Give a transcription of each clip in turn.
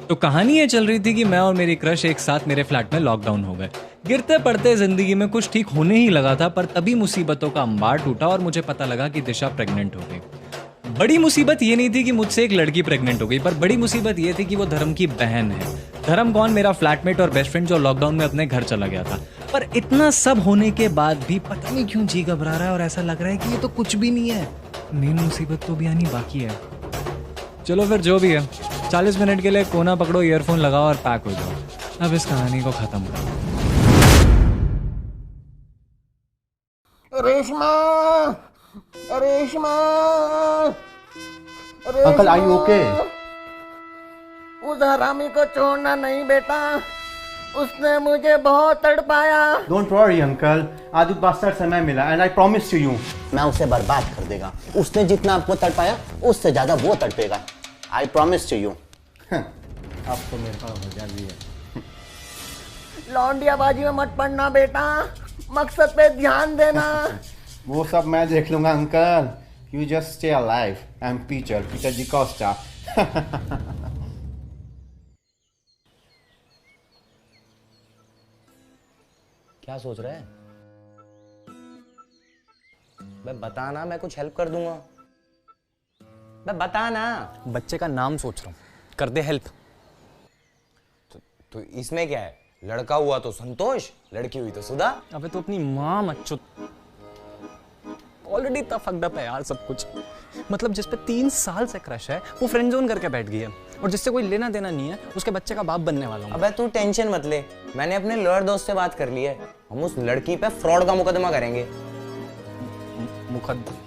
तो कहानी ये चल रही थी कि मैं और मेरी क्रश एक साथ मेरे फ्लैट में लॉकडाउन हो गए। गिरते पड़ते जिंदगी में कुछ ठीक होने ही लगा था, पर तभी मुसीबतों का अंबार टूटा और मुझे पता लगा कि दिशा प्रेग्नेंट हो गई। बड़ी मुसीबत ये नहीं थी कि मुझसे एक लड़की प्रेग्नेंट हो गई, पर बड़ी मुसीबत ये थी कि वो धर्म की बहन है। धर्म कौन? मेरा फ्लैटमेट और बेस्ट फ्रेंड जो लॉकडाउन में अपने घर चला गया था। पर इतना सब होने के बाद भी पता नहीं क्यों जी घबरा रहा है और ऐसा लग रहा है कि ये तो कुछ भी नहीं है। मेन मुसीबत तो भी आनी बाकी है। चलो फिर जो भी है, 40 मिनट के लिए कोना पकड़ो, ईयरफोन लगाओ और पैक हो जाओ। अब इस कहानी को खत्म करो। Reshma, Reshma, uncle are you okay? उस हरामी को छोड़ना नहीं बेटा, उसने मुझे बहुत तड़पाया। डोंट वरी अंकल, आज बास्टर समय मिला and I promise to you मैं उसे बर्बाद कर देगा। उसने जितना आपको तड़पाया उससे ज्यादा वो तड़पेगा। I promise to you. अब तो मेरे पास वजह भी है। लौंडियाबाजी में मत पड़ना बेटा, मकसद पे ध्यान देना। वो सब मैं देख लूंगा uncle, you just stay alive. I am Peter G Costa. क्या सोच रहा है? मैं बता ना, मैं कुछ हेल्प कर दूंगा। मैं बता ना। बच्चे का नाम सोच रहा हूँ, कर दे हेल्प। तो इसमें क्या है? लड़का हुआ तो संतोष, लड़की हुई तो सुधा। अबे तो अपनी माँ मत चुत। ऑलरेडी इतना फक्ड अप है यार सब कुछ। मतलब जिस पे 3 साल से क्रश है वो फ्रेंड जोन करके बैठ गई है, और जिससे कोई लेना देना नहीं है उसके बच्चे का बाप बनने वाला हूँ। अबे तू टेंशन मत ले, मैंने अपने लॉयर दोस्त से बात कर ली है। हम उस लड़की पे फ्रॉड का मुकदमा करेंगे।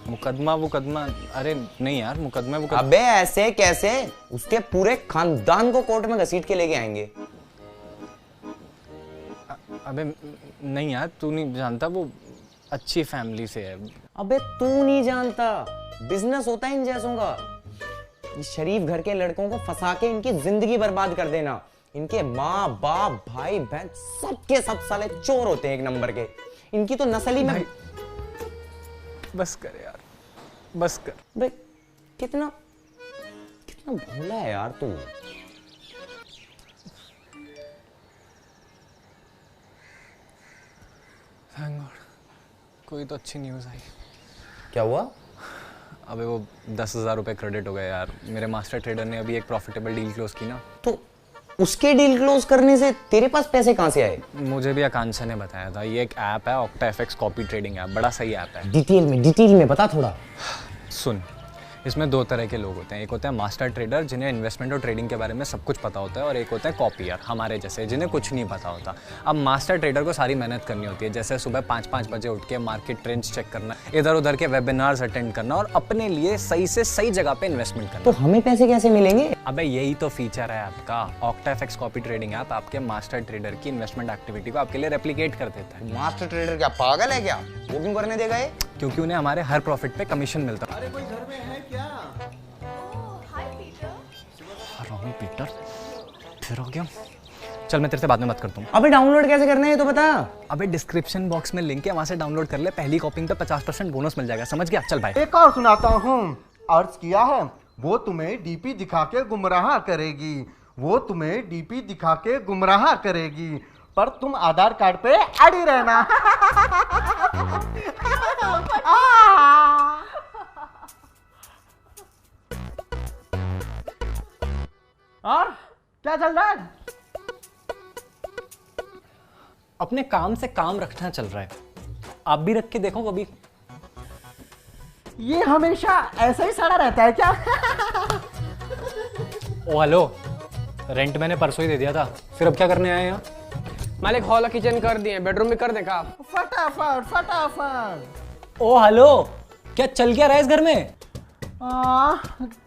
मुकदमा? अरे नहीं यार, मुकदमा। अबे ऐसे कैसे? उसके पूरे खानदान को कोर्ट में घसीट के लेके आएंगे। अबे नहीं यार, तू नहीं जानता, वो अच्छी फैमिली से है। अबे तू नहीं जानता, बिजनेस होता है इन जैसों का। इस शरीफ घर के लड़कों को फंसा के इनकी जिंदगी बर्बाद कर देना। इनके माँ बाप भाई बहन सबके सब साले चोर होते हैं एक नंबर के। इनकी तो नस्ल ही में। बस कर यार, बस कर। बे कितना कितना भोला है यार तू। थैंक गॉड, कोई तो अच्छी न्यूज़ आई। क्या हुआ? अबे वो 10,000 रुपये क्रेडिट हो गए यार। मेरे मास्टर ट्रेडर ने अभी एक प्रॉफिटेबल डील क्लोज की ना। तो उसके डील क्लोज करने से तेरे पास पैसे कहाँ से आए? मुझे भी आकांक्षा ने बताया था। ये एक ऐप है, ऑक्टाएफएक्स कॉपी ट्रेडिंग ऐप। बड़ा सही ऐप है। डिटेल में बता थोड़ा। सुन, इसमें 2 तरह के लोग होते हैं। एक होता है मास्टर ट्रेडर, जिन्हें इन्वेस्टमेंट और ट्रेडिंग के बारे में सब कुछ पता होता है, और एक होता है कॉपियर, हमारे जैसे, जिन्हें कुछ नहीं पता होता। अब मास्टर ट्रेडर को सारी मेहनत करनी होती है, जैसे सुबह 5-5 बजे उठ के मार्केट ट्रेंड्स चेक करना, इधर उधर के वेबिनार्स अटेंड करना और अपने लिए सही से सही जगह पे इन्वेस्टमेंट करना। तो हमें पैसे कैसे मिलेंगे? अबे यही तो फीचर है आपका। ऑक्टाएफएक्स कॉपी ट्रेडिंग ऐप आपके मास्टर ट्रेडर की इन्वेस्टमेंट एक्टिविटी को आपके लिए रेप्लिकेट कर देता है। मास्टर ट्रेडर क्या पागल है क्या? वो क्यों करने देगा ये? क्योंकि उन्हें हमारे हर प्रॉफिट पे कमीशन मिलता है। अरे कोई घर में है क्या? राहुल पीटर फिर हो गया। चल मैं तेरे से बाद में बात करता हूँ। अबे डाउनलोड कैसे करना है ये तो बता। अबे डिस्क्रिप्शन बॉक्स में लिंक है, वहां से डाउनलोड कर ले। पहली कॉपिंग पे 50% बोनस मिल जाएगा, समझ गया? चल भाई। एक और सुनाता हूँ। अर्ज किया है, वो तुम्हें डीपी दिखा के गुमराह करेगी, वो तुम्हें डीपी दिखा के गुमराह करेगी, पर तुम आधार कार्ड पे अड़ी रहना। और क्या चल रहा है? अपने काम से काम रखना चल रहा है। आप भी रख के देखो कभी। ये हमेशा ऐसा ही सड़ा रहता है क्या? ओ हेलो, रेंट मैंने परसों ही दे दिया था, फिर अब क्या करने आए यहाँ? मालिक हॉल और किचन कर दिए, बेडरूम भी कर दें का? फटाफट फटाफट। ओ हेलो, क्या चल क्या रहा है इस घर में?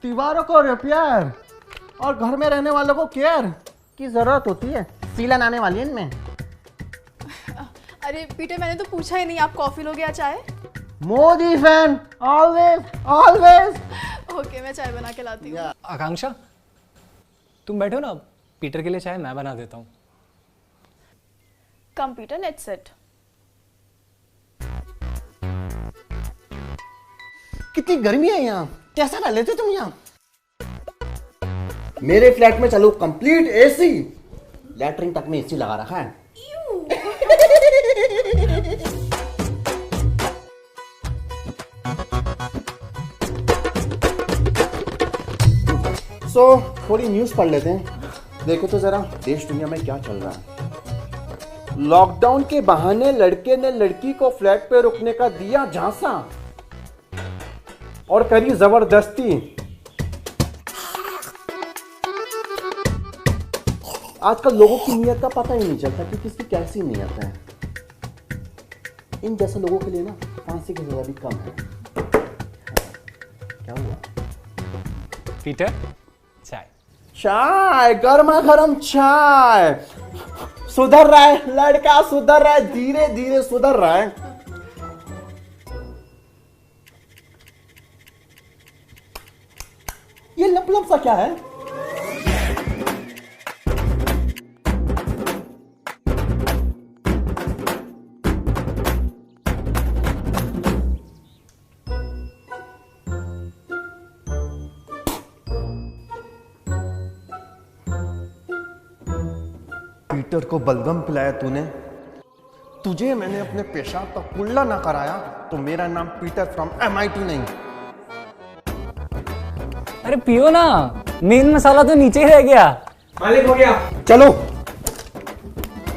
दीवारों को रिपेयर और घर में रहने वालों को केयर की जरूरत होती है। सीलन आने वाली है इनमें। अरे पीटर, मैंने तो पूछा ही नहीं, आप कॉफी लोगे या चाय? Modi fan, always always. Okay, मैं चाय बना के लाती हूँ। आकांक्षा तुम बैठो ना, पीटर के लिए चाय मैं बना देता हूँ। कम पीटर, लेट्स सिट। कितनी गर्मी है यहाँ, कैसा रह लेते तुम यहाँ? मेरे फ्लैट में चलो कंप्लीट एसी, लैटरिन तक में एसी लगा रखा है। सो थोड़ी न्यूज पढ़ लेते हैं, देखो तो जरा देश दुनिया में क्या चल रहा है। लॉकडाउन के बहाने लड़के ने लड़की को फ्लैट पे रुकने का दिया झांसा और करी जबरदस्ती। आजकल लोगों की नीयत का पता ही नहीं चलता कि किसकी कैसी नीयत है। इन जैसे लोगों के लिए ना फांसी की सजा भी कम है। क्या हुआ? पीटर, चाय। चाय, गर्मा गर्म चाय। सुधर रहा है लड़का, सुधर रहा है, धीरे धीरे सुधर रहा है। ये लप लप सा क्या है? पीटर को बलगम पिलाया तूने। तुझे मैंने अपने पेशाब का कुल्ला ना कराया तो मेरा नाम पीटर फ्रॉम MIT नहीं। अरे पियो ना, मेन मसाला तो नीचे ही रह गया। मालिक हो गया। चलो।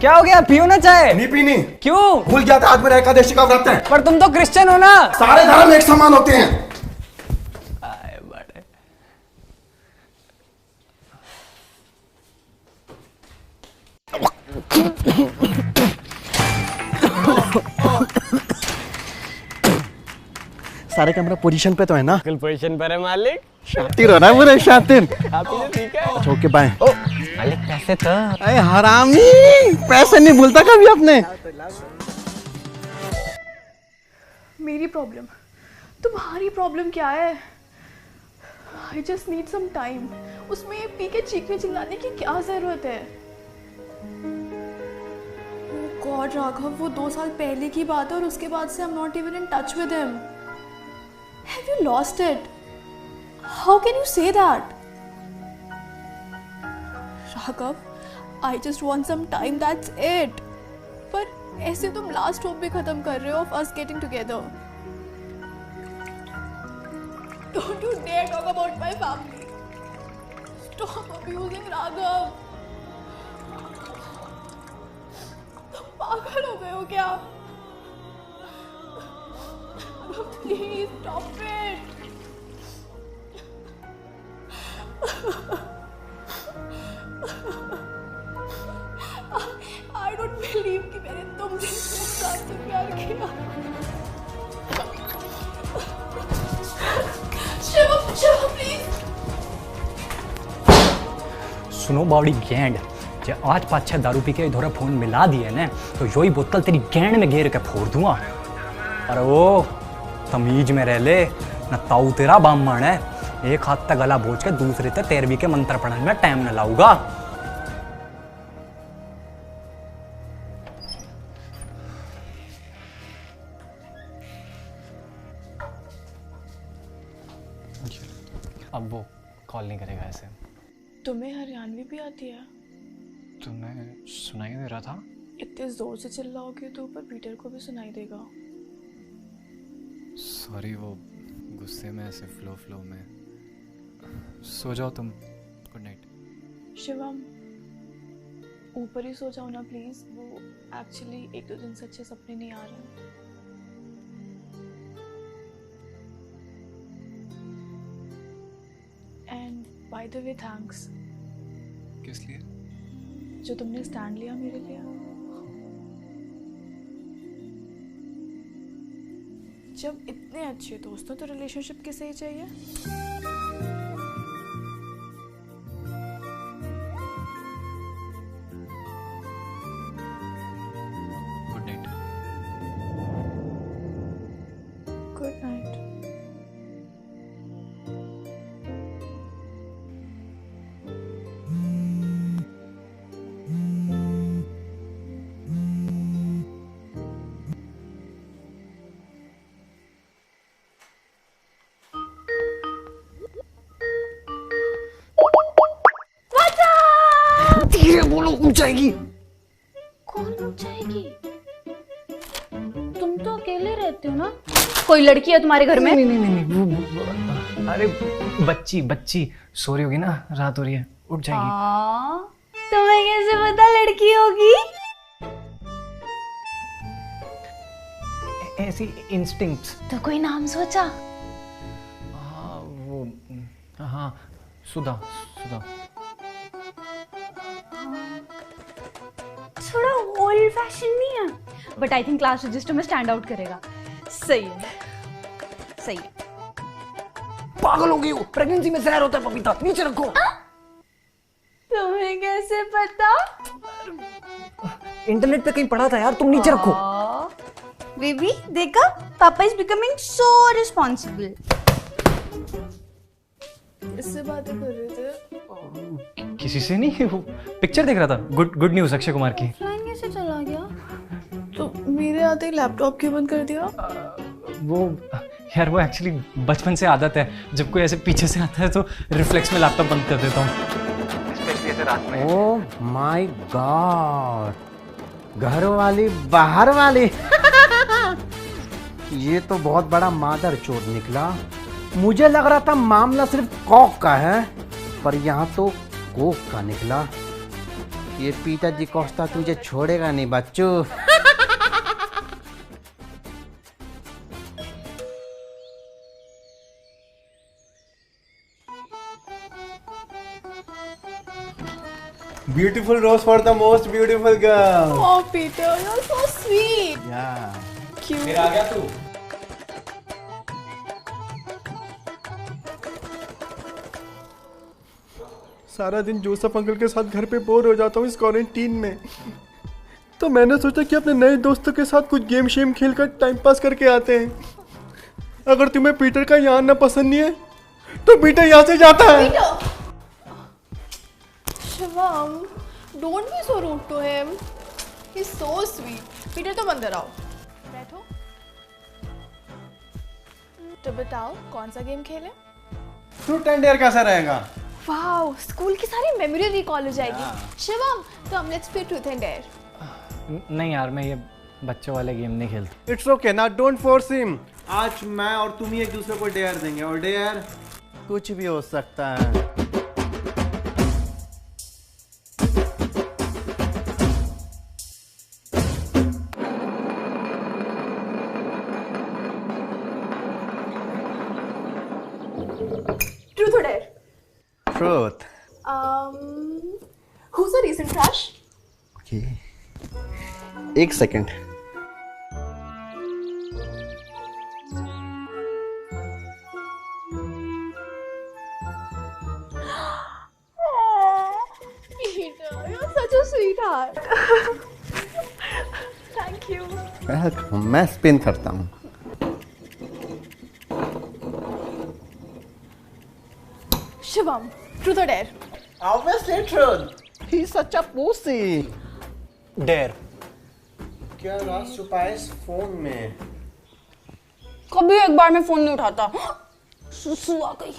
क्या हो गया? पियो ना चाय। नहीं पीनी। क्यों? भूल गया था आज मेरा एकादशी का व्रत है। पर तुम तो क्रिश्चियन हो ना। सारे धर्म एक समान होते हैं। सारे कैमरा पोजीशन पे तो है ना? बिल्कुल पोजीशन पर है मालिक। शातिर हो ना पूरे शातिर। आप ही ठीक है। छोके बाय। मालिक कैसे था? अरे हरामी, पैसे नहीं भूलता कभी अपने। मेरी प्रॉब्लम, तुम्हारी प्रॉब्लम क्या है? I just need some time. उसमें ये पी के चीखने चिल्लाने की क्या जरूरत है? गॉड राघव, वो 2 साल पहले की बात है और उसके बाद से I am not even in touch with him. Have you lost it? How can you say that? Raghav, I just want some time, that's it. पर ऐसे तुम लास्ट होप भी खत्म कर रहे हो of us getting together. Don't you dare talk about my family. Stop abusing Raghav. तुम पागल हो गए हो क्या? Please stop it. I don't believe कि मैंने तुम जैसे इंसान से प्यार किया। शिवम, शिवम प्लीज। सुनो बावड़ी गैंड, जे आज 5-6 दारू पी के इधर फोन मिला दिए ना तो यो ही बोतल तेरी गैंड में घेर के फोड़ दूंगा। अरे वो तमीज में रह ले, न ताऊ तेरा बामण है। एक हाथ तक गला बोझ के दूसरे तक 13वीं के मंत्र पढ़ने में टाइम न लाऊंगा। अब वो कॉल नहीं करेगा ऐसे। तुम्हें हरियाणवी भी आती है? तुम्हें सुनाई दे रहा था? इतने जोर से चिल्लाओगे तो ऊपर पीटर को भी सुनाई देगा। सॉरी, वो गुस्से में ऐसे फ्लो में। सो जाओ तुम। Good night. शिवम, ऊपर ही सो जाओ ना प्लीज। वो एक्चुअली 1-2 दिन से अच्छे सपने नहीं आ रहे। And by the way thanks. किस लिए? जो तुमने स्टैंड लिया मेरे लिए। जब इतने अच्छे दोस्त हो तो रिलेशनशिप किसे ही चाहिए? Good night. Good night. धीरे बोलो, उठ जाएगी। कौन उठ जाएगी? तुम तो अकेले रहते हो ना? कोई लड़की है तुम्हारे घर में? नहीं, वो अरे बच्ची सो रही होगी ना, रात हो रही है, उठ जाएगी। तुम्हें कैसे पता लड़की होगी? ऐसी इंस्टिंक्ट्स। तो कोई नाम सोचा? हाँ, सुधा। थोड़ा ओल्ड फैशन नहीं है, but I think class register में स्टैंड आउट करेगा। सही है। पागल हो गई हो, प्रेगनेंसी में जहर होता है पपीता, नीचे रखो। तुम्हें कैसे पता? इंटरनेट पे कहीं पढ़ा था यार, तुम नीचे रखो। बेबी देखा, पापा इज बिकमिंग सो रिस्पॉन्सिबल। इससे बातें कर रहे थे। किसी से नहीं, वो पिक्चर देख रहा था। गुड न्यूज़ अक्षय कुमार की। ऑफलाइन कैसे चला गया? तो मेरे आते ही लैपटॉप क्यों बंद कर दिया? वो एक्चुअली बचपन से आदत है, जब कोई ऐसे पीछे से आता है तो रिफ्लेक्स में लैपटॉप बंद कर देता हूँ, स्पेशली ऐसे रात में। ओह माय गॉड, घर वाली बाहर वाली। ये तो बहुत बड़ा मादर चोद निकला। मुझे लग रहा था मामला सिर्फ कॉक का है, पर यहाँ तो कोक का निकला। ये पीटर डी कोस्टा तुझे छोड़ेगा नहीं बच्चू। Beautiful rose for the most beautiful girl. Oh Peter, you're so sweet. Yeah. Cute. आ गया तू। सारा दिन जोसेफ अंकल के साथ घर पे बोर हो जाता हूँ इस क्वारंटीन में, तो मैंने सोचा कि अपने नए दोस्तों के साथ कुछ गेम शेम खेल कर टाइम पास करके आते हैं। अगर तुम्हें पीटर का यहाँ आना पसंद नहीं है तो पीटर यहाँ से जाता है। Shivam, don't be so rude to him. He's so sweet. Peter तुम अंदर आओ, बैठो। तो बताओ कौन सा गेम खेलें? ट्रूथ एंड डेयर कैसा रहेगा? वाओ, स्कूल की सारी मेमोरी रिकॉल हो जाएगी। Shivam, come let's play truth and dare. नहीं यार, मैं ये बच्चों वाले गेम नहीं खेलता। इट्स ओके ना, डोंट फोर्स हिम। आज मैं और तुम ही एक दूसरे को डेयर देंगे, और डेयर कुछ भी हो सकता है। Truth or dare? Truth. Who's a recent crush? Okay. एक second. Peter, you're such a sweetheart. Thank you. Welcome, मैं स्पिन करता हूँ। Shivam, truth or dare? Obviously truth. He's such a pussy. Dare. क्या राज छुपा है इस फोन में? कभी एक बार में फोन नहीं उठाता। सुसु आ गई।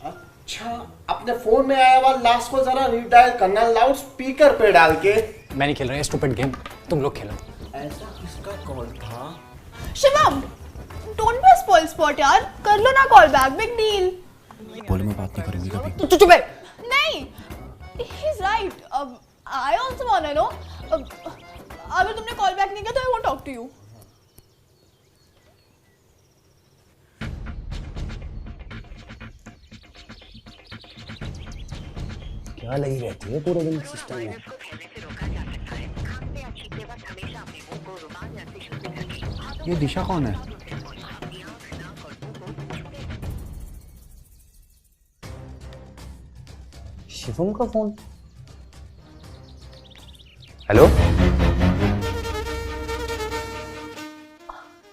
अच्छा, अपने फोन में आया हुआ लास्ट को जरा रीडायल करना लाउड स्पीकर पे डाल के। मैं नहीं खेल रहा ये स्टूपिड गेम, तुम लोग खेलो। ऐसा किसका कॉल था? Shivam, don't be a spoil sport यार। कर लो ना कॉल बैक, बिग डील। बोले मैं बात नहीं करूंगी कभी। तू चुप है। नहीं, he's right. I also wanna know. अगर तुमने कॉल बैक नहीं किया तो I won't talk to you. क्या लगी रहती है पूरे दिन सिस्टम में? ये दिशा कौन है? शिवम का फोन। हेलो,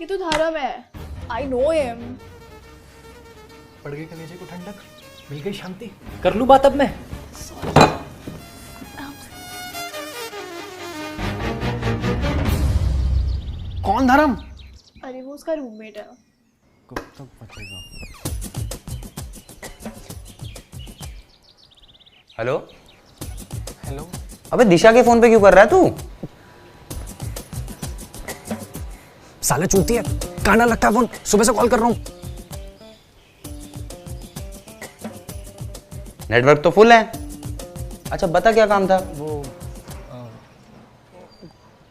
ये तो धर्म है। I know him. पड़ गई कलेजे को ठंडक, मिल गई शांति। कर लूं बात अब मैं? कौन धर्म? अरे वो उसका रूममेट है। कब तक बचेगा? Hello hello. अबे दिशा के फोन पे क्यों कर रहा है तू? साले चूती है, काना लगता है फोन, सुबह से कॉल कर रहा हूँ। नेटवर्क तो फुल है। अच्छा बता क्या काम था? वो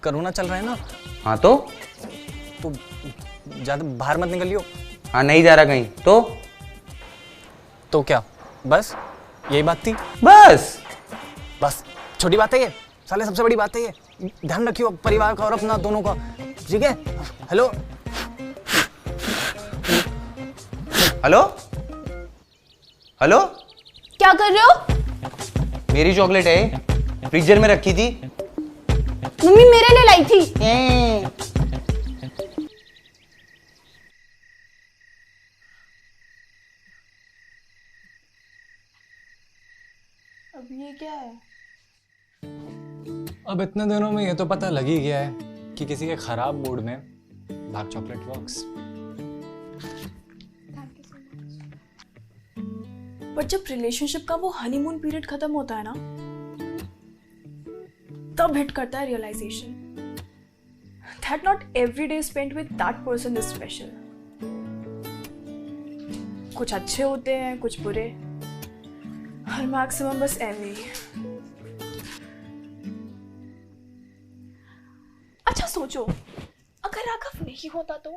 कोरोना चल रहा है ना, हाँ तो ज्यादा बाहर मत निकलियो। हाँ नहीं जा रहा कहीं तो क्या बस यही बात थी? बस छोटी बात है ये साले, सबसे बड़ी बात है ये। ध्यान रखियो परिवार का और अपना दोनों का, ठीक है? Hello hello hello. क्या कर रहे हो? मेरी चॉकलेट है, फ्रीजर में रखी थी। मम्मी मेरे लिए लाई थी। अब ये क्या है? अब इतने दिनों में ये तो पता लग ही गया है कि किसी के खराब मूड में डार्क चॉकलेट वर्क्स। पर जब रिलेशनशिप का वो हनीमून पीरियड खत्म होता है ना, तब हिट करता है realisation that not every day spent with that person is special. कुछ अच्छे होते हैं, कुछ बुरे, और मैक्सिमम बस एवरी। अच्छा सोचो, अगर राघव नहीं होता तो?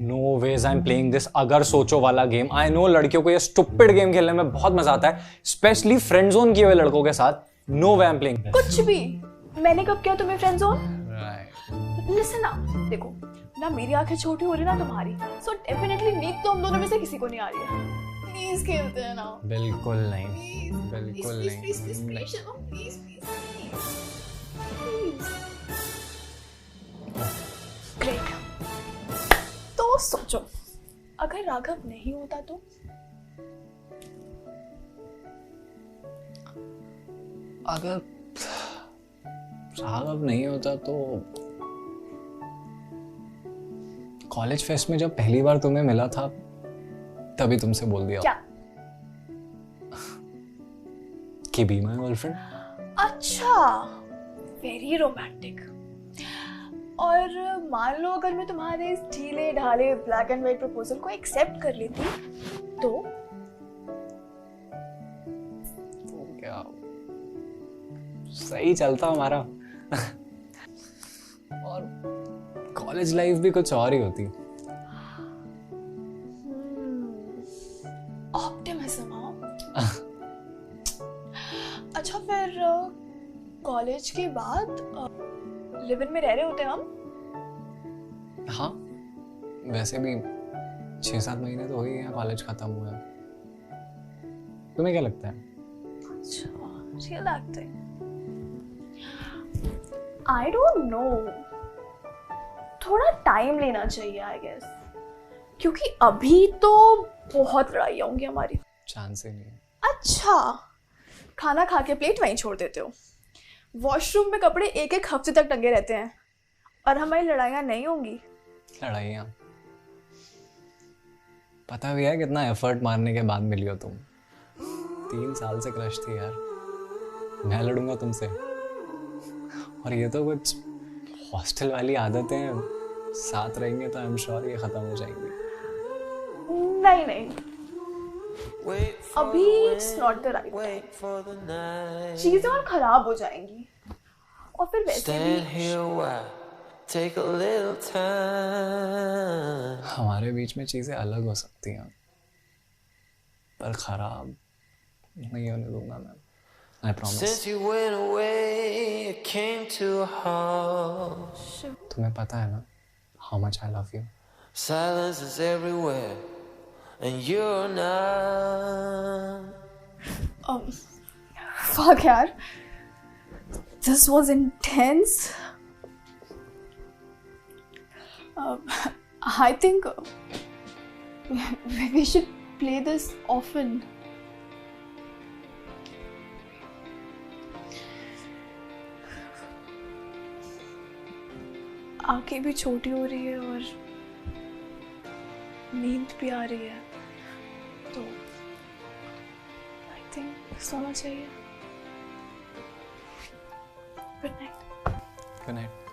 No ways I am playing this अगर सोचो वाला गेम। आई नो लड़कियों को ये स्टुपिड गेम खेलने में बहुत मजा आता है, स्पेशली फ्रेंड जोन किए हुए लड़कों के साथ। No way I am playing. कुछ भी, मैंने कब किया तुम्हें फ्रेंड जोन? लिसन ना, देखो ना मेरी आंखें छोटी हो रही ना तुम्हारी, सो डेफिनेटली नींद तो हम दोनों में से किसी को नहीं आ रही है। प्लीज खेलते हैं ना। बिल्कुल नहीं, बिल्कुल नहीं। Please great. तो सोचो, अगर राघव नहीं होता तो? अगर राघव नहीं होता तो कॉलेज फेस्ट में जब पहली बार तुम्हें मिला था तभी तुमसे बोल दिया क्या? कि बी माय गर्लफ्रेंड। अच्छा, वेरी रोमांटिक। और मान लो अगर मैं तुम्हारे इस ढीले ढाले ब्लैक एंड व्हाइट प्रपोजल को एक्सेप्ट कर लेती तो? क्या सही चलता हमारा और कॉलेज लाइफ भी कुछ और ही होती। ऑप्टिमिज्म। अच्छा फिर कॉलेज के बाद लिव इन में रह रहे होते हम? हाँ वैसे भी 6-7 महीने तो हो ही गए कॉलेज खत्म हुए। तुम्हें क्या लगता है? अच्छा, real acting. I don't know, थोड़ा टाइम लेना चाहिए आई गेस, क्योंकि अभी तो बहुत लड़ाई होंगी हमारी। चांस ही नहीं। अच्छा, खाना खा के प्लेट वहीं छोड़ देते हो, वॉशरूम में कपड़े एक एक हफ्ते तक टंगे रहते हैं, और हमारी लड़ाइयाँ नहीं होंगी। लड़ाइयाँ पता भी है कितना एफर्ट मारने के बाद मिली हो तुम। 3 साल से क्रश थी यार, मैं लड़ूंगा तुमसे? और ये तो कुछ हॉस्टल वाली आदतें साथ रहेंगे तो आई एम श्योर ये खत्म हो जाएंगी। नहीं नहीं, अभी it's not the right time, चीजें और खराब हो जाएंगी। और फिर वैसे भी हमारे बीच में चीजें अलग हो सकती हैं पर खराब नहीं होने दूंगा मैं, आई प्रॉमिस। तुम्हें पता है ना how much I love you. Silence is everywhere and you're not. fuck यार, this was intense. I think we should play this often. आंखें भी छोटी हो रही है और नींद भी आ रही है, तो I थिंक सोना चाहिए। Good night. Good night.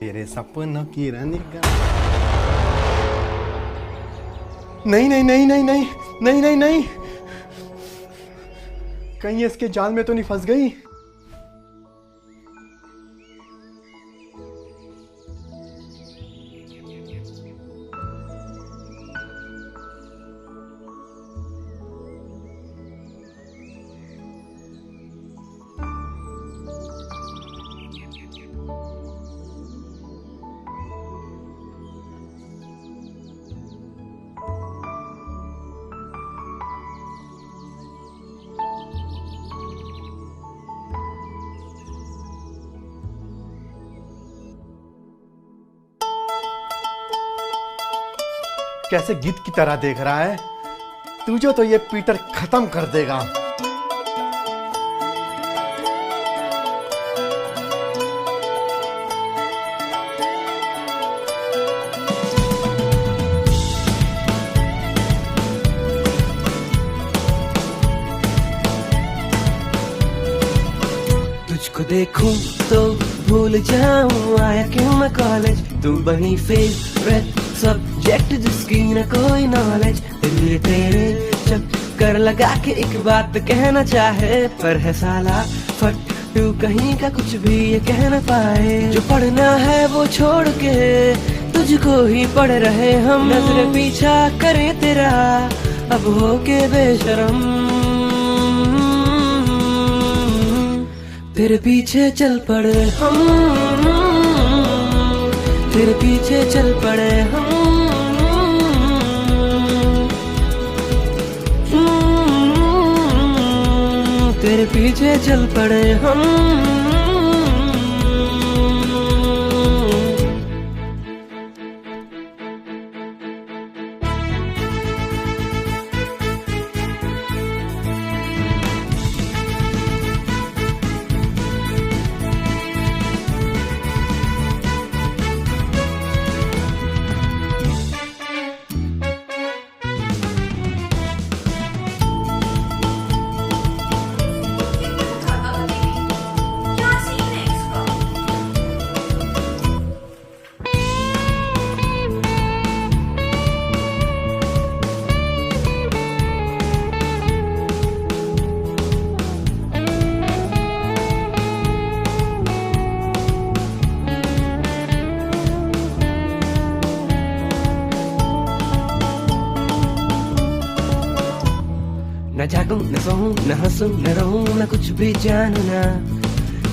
तेरे सपनों की रानी का नहीं नहीं नहीं नहीं नहीं नहीं नहीं नहीं कहीं इसके जाल में तो नहीं फंस गई। कैसे गीत की तरह देख रहा है तुझे, तो ये पीटर खत्म कर देगा। तुझको देखूं तो भूल जाऊं आया क्यों मैं कॉलेज, तू बनी फेवरेट सब्जेक्ट जिसकी न कोई नॉलेज। दिल तेरे चक्कर लगा के एक बात कहना चाहे, पर है साला फट तू कहीं का कुछ भी ये कह न पाए। जो पढ़ना है वो छोड़ के तुझको ही पढ़ रहे हम, नजर पीछा करे तेरा अब हो के बेशरम। तेरे पीछे चल पड़े हम, तेरे पीछे चल पड़े हम, तेरे पीछे चल पड़े हम। न जागूं न सोऊं न हंसूं न रोऊं न कुछ भी जानू ना,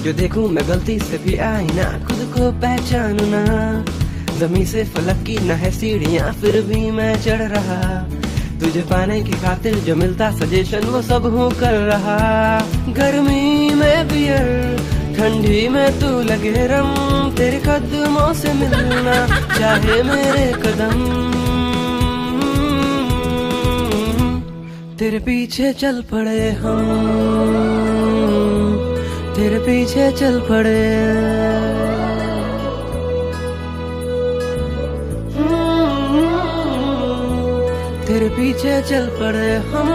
जो देखूं मैं गलती से भी आई ना खुद को पहचानू ना। जमीन से फलक की न है सीढ़ियां फिर भी मैं चढ़ रहा, तुझे पाने की खातिर जो मिलता सजेशन वो सब हूँ कर रहा। गर्मी में बियर ठंडी में तू लगे रम, तेरे कदमों से मिलना चाहे मेरे कदम। तेरे पीछे चल पड़े हम, तेरे पीछे चल पड़े। तेरे पीछे चल पड़े हम।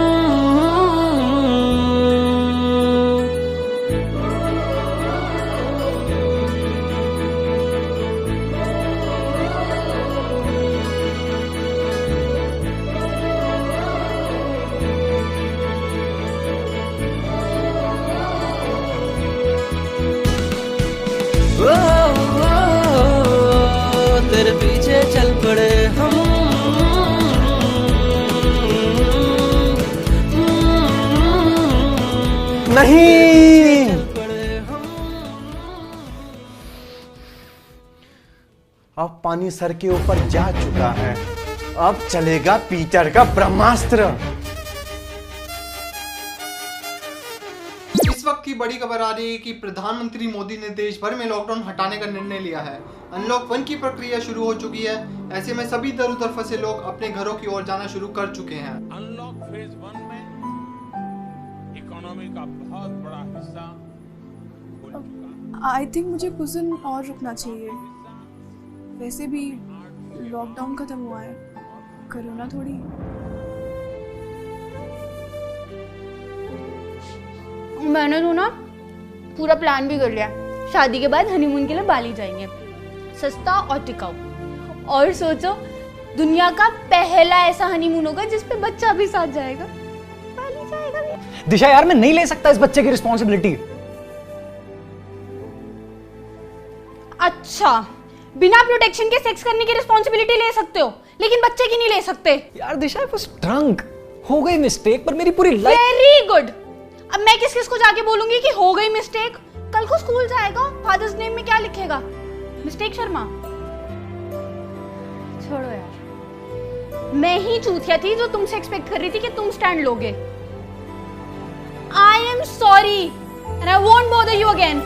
तेरे पीछे चल पड़े हम। नहीं, अब पानी सर के ऊपर जा चुका है, अब चलेगा पीटर का ब्रह्मास्त्र। इस वक्त की बड़ी खबर आ रही है कि प्रधानमंत्री मोदी ने देश भर में लॉकडाउन हटाने का निर्णय लिया है। अनलॉक 1 की प्रक्रिया शुरू हो चुकी है। ऐसे में सभी दर उधर फंसे लोग अपने घरों की ओर जाना शुरू कर चुके हैं। अनलॉक फेज 1 में इकोनॉमी का बहुत बड़ा हिस्सा खुल चुका है। आई थिंक मुझे कुछ दिन और रुकना चाहिए। वैसे भी लॉकडाउन खत्म हुआ है, कोरोना थोड़ी। मैंने तो ना पूरा प्लान भी कर लिया। शादी के बाद हनीमून के लिए बाली जाएंगे, सस्ता और टिकाऊ। और सोचो, दुनिया का पहला ऐसा हनीमून होगा जिसपे बच्चा भी साथ जाएगा, बाली जाएगा भी। दिशा यार, मैं नहीं ले सकता इस बच्चे की रिस्पॉन्सिबिलिटी। अच्छा, बिना प्रोटेक्शन के सेक्स करने की रिस्पॉन्सिबिलिटी ले सकते हो, लेकिन बच्चे की नहीं ले सकते। यार दिशा, आई वाज ड्रंक, हो गई मिस्टेक, पर मेरी पूरी लाइफ। Very good. अब मैं किस किस को जाके बोलूंगी कि हो गई मिस्टेक? कल को स्कूल जाएगा, फादर्स नेम में क्या लिखेगा? मिस्टेक शर्मा। छोड़ो यार, मैं ही चूतिया थी जो तुमसे एक्सपेक्ट कर रही थी कि तुम स्टैंड लोगे। I am sorry and I won't bother you again.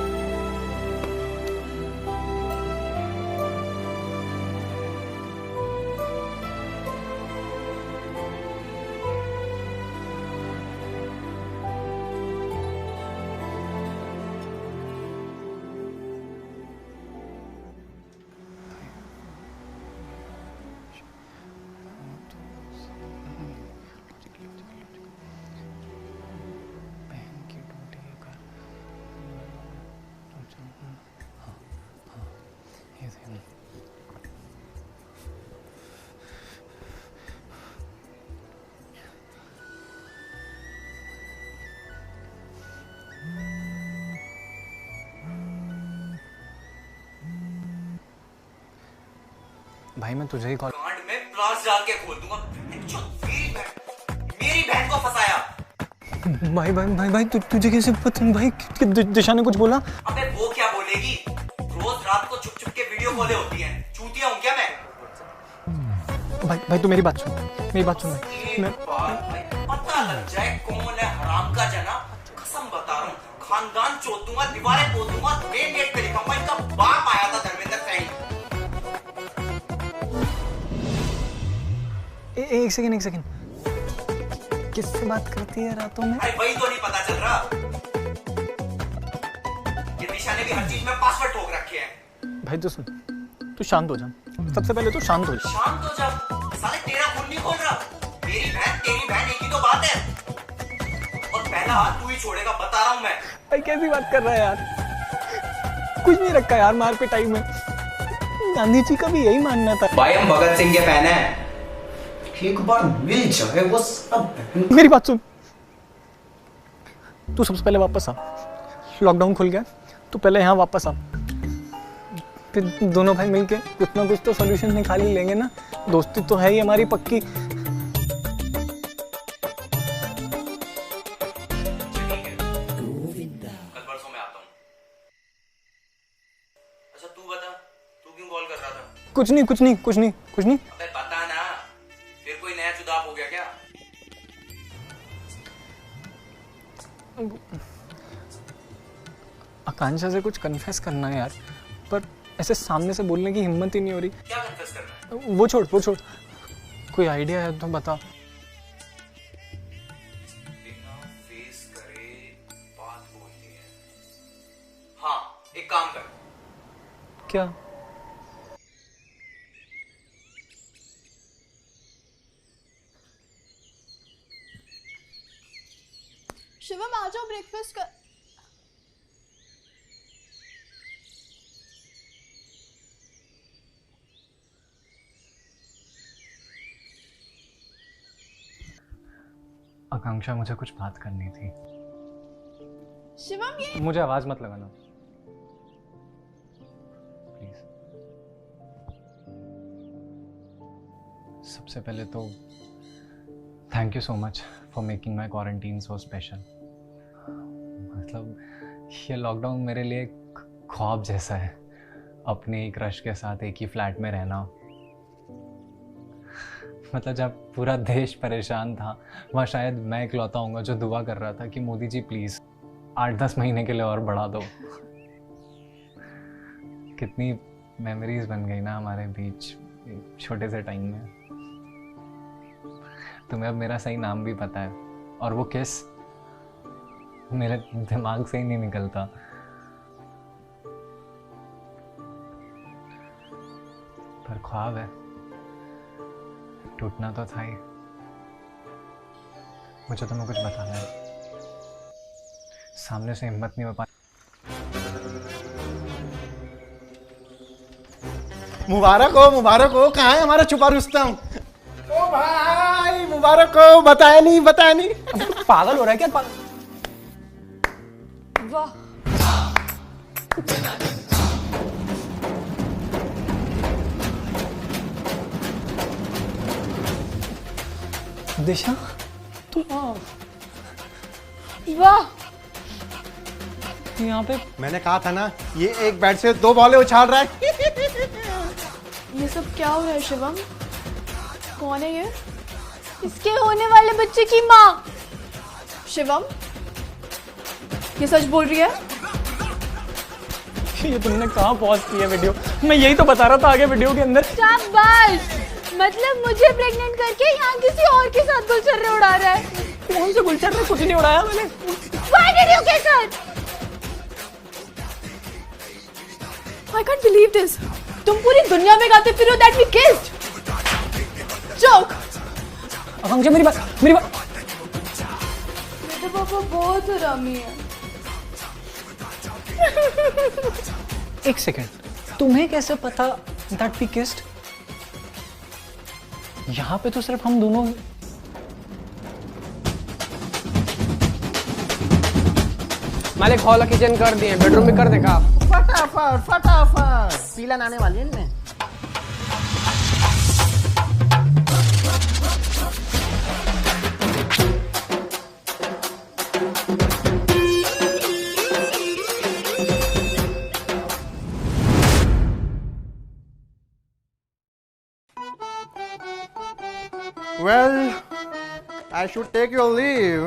भाई मैं तुझे ही कॉल। कांड में प्लास डाल के खोल दूंगा। मेरी बहन को फंसाया। भाई भाई भाई भाई तुझे कैसे पता? भाई दिशा ने कुछ बोला? अबे वो क्या बोलेगी? रोज रात को छुप छुप के वीडियो कॉलें होती हैं। चूतिया हूं क्या मैं? भाई तू मेरी बात सुन, मेरी बात सुन भाई। मैं पता लग जाए कौन है हराम का जना। कसम बता रहा हूँ, खानदान चोद दूंगा, दीवारें पोत दूंगा, मेन गेट पे लिखूंगा इनका बाप आया था धर्मेंद्र सैनी। एक सेकंड, किससे बात करती है रातों में? अरे वही तो नहीं पता चल रहा। ये दिशा ने भी हर चीज में पासवर्ड ठोक रखे हैं। भाई तो सुन, तू शांत हो जा। सबसे पहले तो शांत हो जा। शांत हो जा। साले तेरा खून नहीं खोल रहा। मेरी बहन तेरी बहन एक ही तो बात है। और पहला हाथ तू ही छोड़ेगा, बता रहा हूं मैं। भाई कैसी बात कर रहा है यार? कुछ नहीं रखा यार मार पिटाई में। गांधी जी का भी यही मानना था। भाई हम भगत सिंह के फैन हैं। एक बार मिल जाए वो सब। मेरी बात सुन, तू सबसे पहले वापस आ। लॉकडाउन खुल गया, तू पहले यहाँ वापस आ, फिर दोनों भाई मिलके कुछ ना कुछ तो सॉल्यूशन निकाल ही लेंगे ना। दोस्ती तो है ही हमारी पक्की। कल परसों मैं आता हूँ। अच्छा तू बता, तू क्यों कॉल कर रहा था? कुछ नहीं। अबे बता ना, फिर कोई नया चुदाव हो गया क्या? आकांक्षा से कुछ कन्फेस करना है यार, पर ऐसे सामने से बोलने की हिम्मत ही नहीं हो रही। क्या कन्फेस करना है? वो छोड़, कोई आइडिया है तो बता। बिना फेस करे बात बोलनी है। हाँ, एक काम कर। क्या? शिवम आ जाओ, ब्रेकफास्ट कर। आकांक्षा, मुझे कुछ बात करनी थी। शिवम ये मुझे आवाज मत लगाना प्लीज। सबसे पहले तो thank you so much for making my quarantine so special. मतलब ये लॉकडाउन मेरे लिए एक ख्वाब जैसा है, अपने ही क्रश के साथ एक ही फ्लैट में रहना। मतलब जब पूरा देश परेशान था वहाँ शायद मैं इकलौता होऊंगा जो दुआ कर रहा था कि मोदी जी प्लीज़ 8-10 महीने के लिए और बढ़ा दो। कितनी मेमोरीज बन गई ना हमारे बीच एक छोटे से टाइम में। तुम्हें अब मेरा सही नाम भी पता है, और वो किस मेरे दिमाग से ही नहीं निकलता। पर ख्वाब है, टूटना तो था ही। मुझे तुम्हें कुछ बताना है, सामने से हिम्मत नहीं हो पा। मुबारक हो, कहाँ है हमारा छुपा रुस्तम? ओ भाई मुबारक हो, बताया नहीं। पागल हो रहा है क्या? वाह, दिशा तुम वाह, यहाँ पे? मैंने कहा था ना, ये एक बैट से 2 बॉलें उछाल रहा है। ये सब क्या हो रहा है शिवम? कौन है ये? इसके होने वाले बच्चे की माँ। शिवम, ये सच बोल रही है? ये तुमने कहाँ पॉज की है वीडियो? मैं यही तो बता रहा था आगे वीडियो के अंदर। शाबाश, मतलब मुझे प्रेग्नेंट करके यहाँ किसी और के साथ गुलछर्रे उड़ा रहा है। कौन से गुलछर्रे? कुछ नहीं उड़ाया मैंने। Why did you kiss her? I can't believe this. तुम पूरी दुनिया में गाते फिरो that we kissed. Joke. आकांक्षा मेरी बात। मेरे पापा बहुत हरामी है। एक सेकंड, तुम्हें कैसे पता that we kissed? यहाँ पे तो सिर्फ हम दोनों। मालिक हॉल किचन कर दिए, बेडरूम भी कर देखा। फटाफट पीलन आने वाली है इनमें। Well, I should take your leave.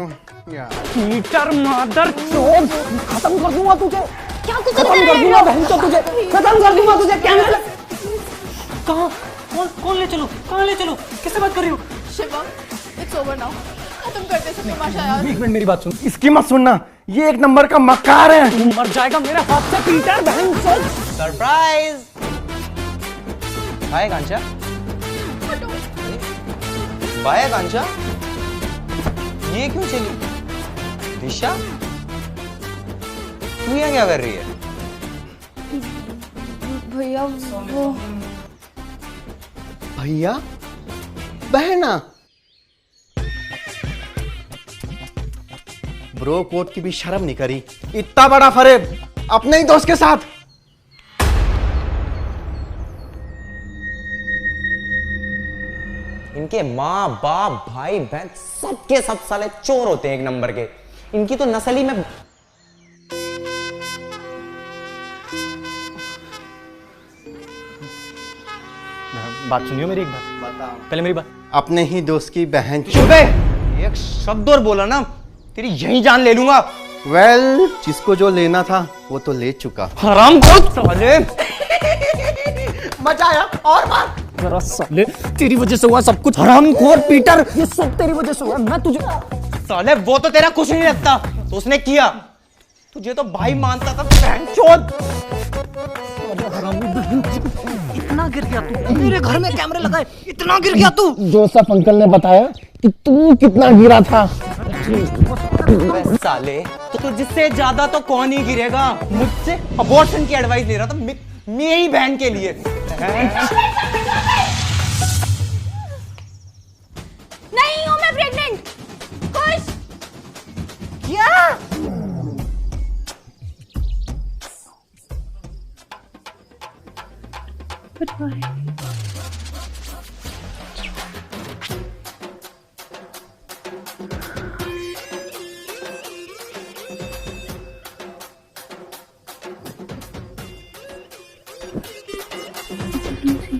Yeah. Peter मादर चोद, खत्म कर दूंगा तुझे। क्या कुछ खत्म कर दूंगा बहन चोद तुझे, खत्म कर दूंगा तुझे। कैमरा कहाँ? कौन ले चलो? कहाँ ले चलो? किससे बात कर रही हो? Shivam, it's over now. खत्म करते सब तमाशा यार। एक मिनट मेरी बात सुन। इसकी मत सुनना, ये 1 नंबर का मक्कार है। तू मर जाएगा मेरे हाथ से पीटर, बहन चोद। सरप्राइज। बाय कांचा। बाय कांचा, ये क्यों चली? दिशा, तू यहाँ क्या कर रही है? भैया वो भैया बहना, ब्रो कोड की भी शर्म नहीं करी, इतना बड़ा फरेब अपने ही दोस्त के साथ। इनके माँ बाप भाई बहन सबके सब साले चोर होते हैं 1 नंबर के। इनकी तो नस्ल ही में। बात सुनियो मेरी एक बार। पहले मेरी बात। अपने ही दोस्त की बहन। चुपे, एक शब्द और बोला ना तेरी यही जान ले लूंगा। वेल, जिसको जो लेना था वो तो ले चुका। हरामखोर साले। मजा आया और मार। जरा साले, तेरी वजह से हुआ सब कुछ। हरामखोर पीटर, ये सब तेरी वजह से हुआ। मैं तुझे साले, वो तो तेरा कुछ नहीं लगता, तो उसने किया। तुझे तो भाई मानता था बहनचोद। इतना गिर गया तू? मेरे घर में कैमरे लगाए, इतना गिर गया तू? जोसेफ अंकल ने बताया कि तू कितना गिरा था। साले, तो तुझसे ज्यादा तो कौन ही गिरेगा? मुझसे अबॉर्शन की एडवाइस ले रहा था मेरी बहन के लिए। नहीं हूं मैं प्रेग्नेंट। खुश? क्या?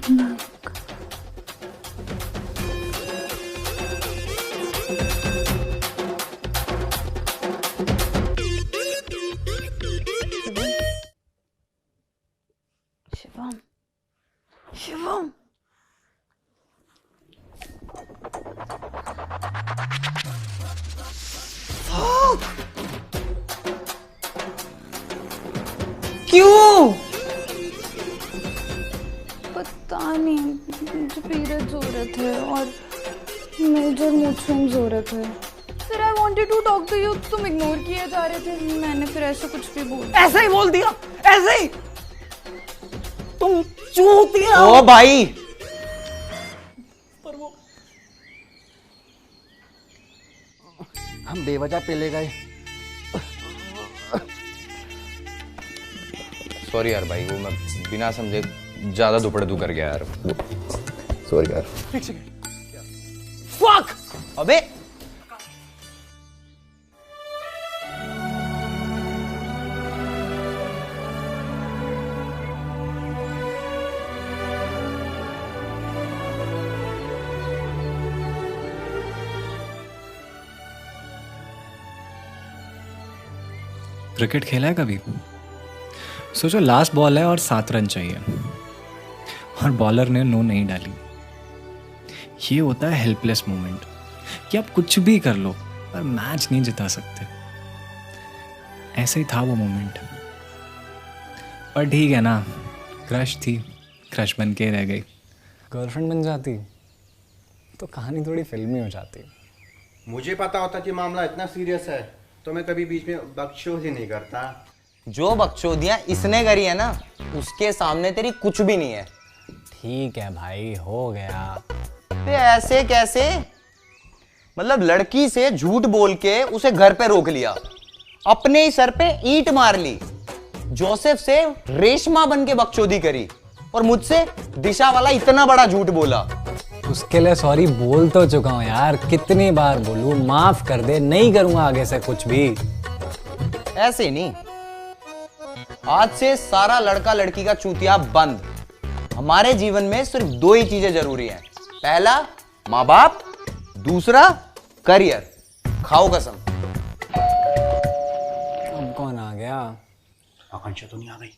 शिवम, शिवम, क्यों? पता नहीं, मुझे पीरियड्स हो रहे थे और मेजर मूड स्विंग्स हो रहे थे। फिर I wanted to talk to you, तुम इग्नोर किए जा रहे थे। मैंने फिर ऐसे कुछ भी बोल दिया। ऐसे ही बोल दिया, ऐसे ही। तुम चूतिया। ओ भाई, हम बेवजह पे ले गए। सॉरी यार भाई, वो मैं बिना समझे ज्यादा दुपड़े कर गया यार। सॉरी यार। फक। अबे क्रिकेट खेला है कभी? सोचो लास्ट बॉल है और 7 रन चाहिए और बॉलर ने नो नहीं डाली। ये होता है हेल्पलेस मोमेंट कि आप कुछ भी कर लो पर मैच नहीं जिता सकते। ऐसे ही था वो मोमेंट। पर ठीक है ना, क्रश थी, क्रश बन के रह गई। गर्लफ्रेंड बन जाती तो कहानी थोड़ी फिल्मी हो जाती। मुझे पता होता कि मामला इतना सीरियस है तो मैं कभी बीच में बकचोदी नहीं करता। जो बकचोदियां इसने करी है ना, उसके सामने तेरी कुछ भी नहीं है। ठीक है भाई, हो गया। बे ऐसे कैसे? मतलब लड़की से झूठ बोल के उसे घर पे रोक लिया, अपने ही सर पे ईंट मार ली, जोसेफ से रेशमा बन के बकचोदी करी और मुझसे दिशा वाला इतना बड़ा झूठ बोला। उसके लिए सॉरी बोल तो चुका हूँ यार, कितनी बार बोलूं, माफ कर दे, नहीं करूंगा आगे से कुछ भी। ऐसे नहीं, आज से सारा लड़का लड़की का चूतिया बंद। हमारे जीवन में सिर्फ 2 ही चीजें जरूरी हैं। पहला माँ बाप, दूसरा करियर। खाओ कसम। अब कौन आ गया? आकांक्षा तो नहीं आ गई?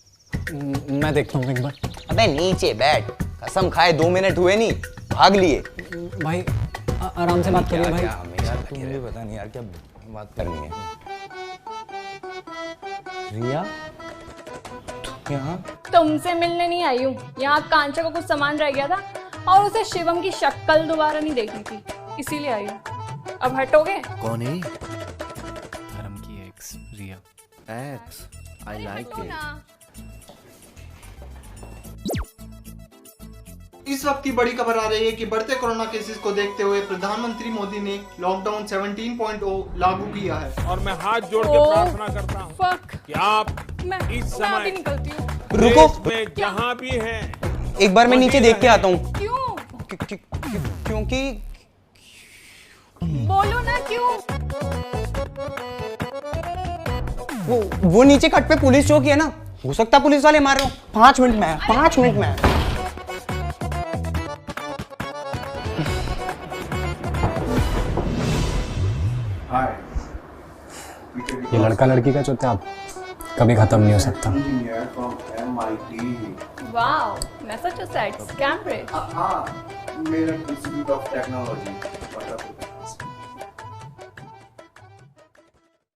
मैं देखता हूँ एक बार। अबे नीचे बैठ, कसम खाए 2 मिनट हुए नहीं, भाग लिए। भाई आराम से बात करिए भाई। मुझे पता नहीं यार क्या बात करनी है। रिया, यहाँ तुमसे मिलने नहीं आई हूँ, यहाँ कांचा का कुछ सामान रह गया था और उसे शिवम की शक्ल दोबारा नहीं देखनी थी, इसीलिए आई हूँ। अब हटोगे? कौन है? धर्म की एक्स रिया। Ex, I like it. इस वक्त की बड़ी खबर आ रही है कि बढ़ते कोरोना केसेस को देखते हुए प्रधानमंत्री मोदी ने लॉकडाउन 17.0 लागू किया है। और मैं हाथ जोड़ के प्रार्थना करता हूँ कि आप इस समय रुको, में जहाँ भी हैं, एक बार मैं नीचे देख के आता हूँ। क्यों? क्योंकि बोलो ना क्यों? वो नीचे कट पे पुलिस चौकी है ना, हो सकता है पुलिस वाले मार रहे हो। 5 मिनट में, 5 मिनट में। ये लड़का लड़की का चौथा कभी खत्म नहीं हो सकता। Wow, Massachusetts, Cambridge. हाँ, मेरा इंस्टीट्यूट ऑफ टेक्नोलॉजी।